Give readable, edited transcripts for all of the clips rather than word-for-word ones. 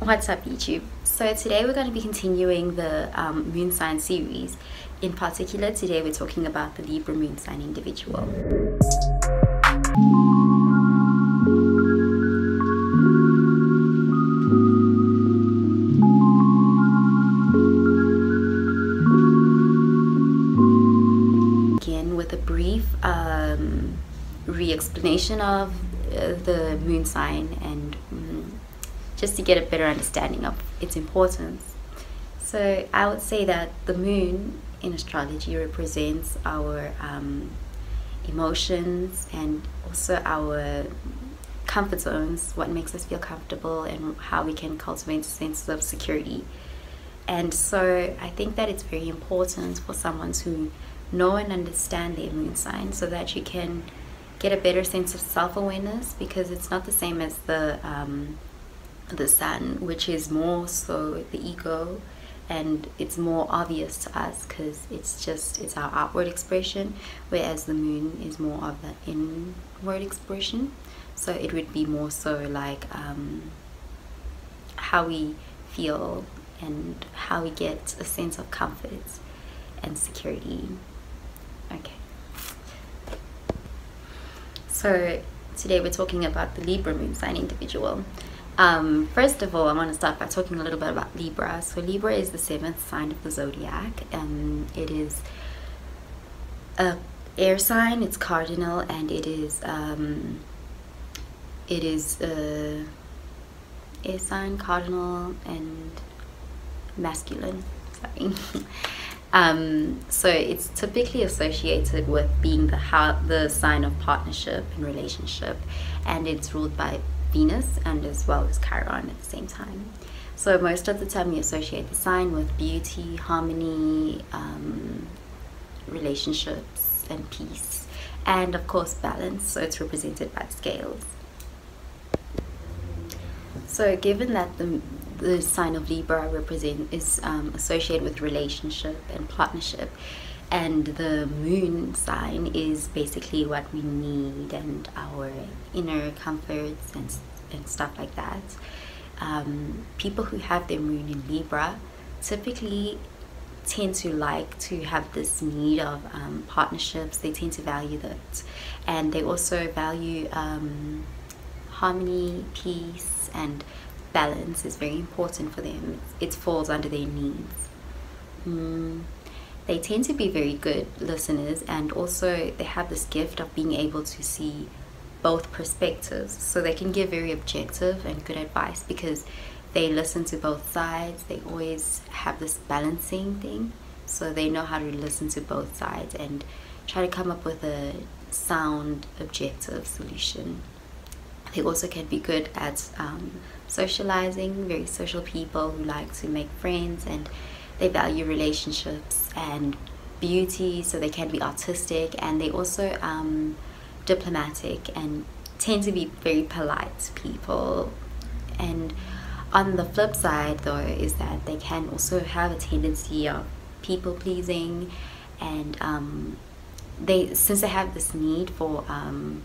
What's up, YouTube? So today we're going to be continuing the moon sign series. In particular, today we're talking about the Libra moon sign individual. Begin with a brief re-explanation of the moon sign and just to get a better understanding of its importance. So I would say that the moon in astrology represents our emotions and also our comfort zones, what makes us feel comfortable and how we can cultivate a sense of security. And so I think that it's very important for someone to know and understand their moon sign so that you can get a better sense of self-awareness, because it's not the same as the sun, which is more so the ego, and it's more obvious to us because it's our outward expression, whereas the moon is more of the inward expression. So it would be more so like how we feel and how we get a sense of comfort and security. Okay, so today we're talking about the Libra moon sign individual. First of all, I want to start by talking a little bit about Libra. So Libra is the 7th sign of the zodiac. It is a air sign, it's cardinal, and it is air sign, cardinal, and masculine. Sorry. So it's typically associated with being the sign of partnership and relationship, and it's ruled by Venus and as well as Chiron at the same time. So most of the time we associate the sign with beauty, harmony, relationships and peace, and of course balance. So it's represented by the scales. So given that the sign of Libra is associated with relationship and partnership, and the moon sign is basically what we need and our inner comforts and stuff like that. People who have their moon in Libra typically tend to like to have this need of partnerships. They tend to value that, and they also value harmony, peace, and balance is very important for them. It falls under their needs. They tend to be very good listeners, and also they have this gift of being able to see both perspectives, so they can give very objective and good advice because they listen to both sides. They always have this balancing thing, so they know how to listen to both sides and try to come up with a sound, objective solution. They also can be good at socializing, very social people who like to make friends, and they value relationships and beauty, so they can be artistic, and they also diplomatic and tend to be very polite people. And on the flip side though is that they can also have a tendency of people pleasing, and since they have this need for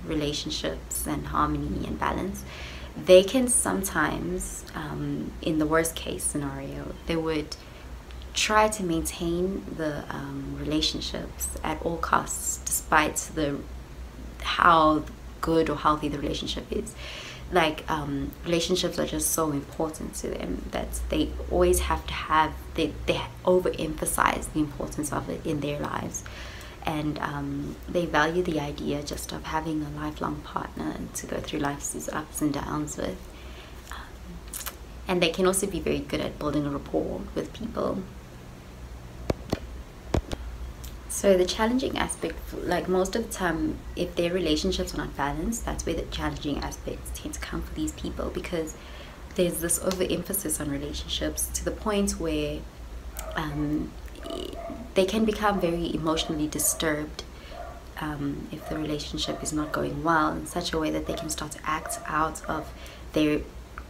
relationships and harmony and balance, they can sometimes in the worst case scenario, they would try to maintain the relationships at all costs, despite how good or healthy the relationship is. Like relationships are just so important to them that they always have to have, they overemphasize the importance of it in their lives, and they value the idea just of having a lifelong partner to go through life's ups and downs with. And they can also be very good at building a rapport with people. So the challenging aspect, like most of the time, if their relationships are not balanced, that's where the challenging aspects tend to come for these people, because there's this overemphasis on relationships to the point where they can become very emotionally disturbed if the relationship is not going well, in such a way that they can start to act out of their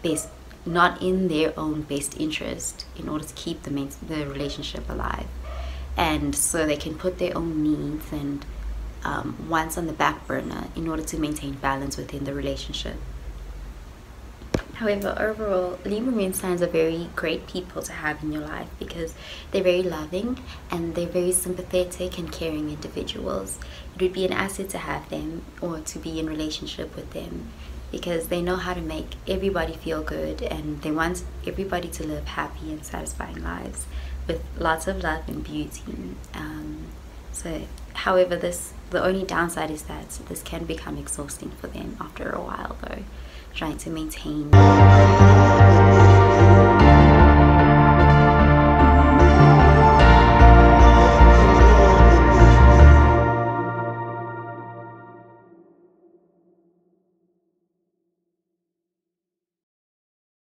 best, not in their own best interest, in order to keep the relationship alive. And so they can put their own needs and wants on the back burner in order to maintain balance within the relationship. However, overall, Libra moon signs are very great people to have in your life because they're very loving and they're very sympathetic and caring individuals. It would be an asset to have them or to be in relationship with them because they know how to make everybody feel good and they want everybody to live happy and satisfying lives with lots of love and beauty. However, the only downside is that this can become exhausting for them after a while, though, trying to maintain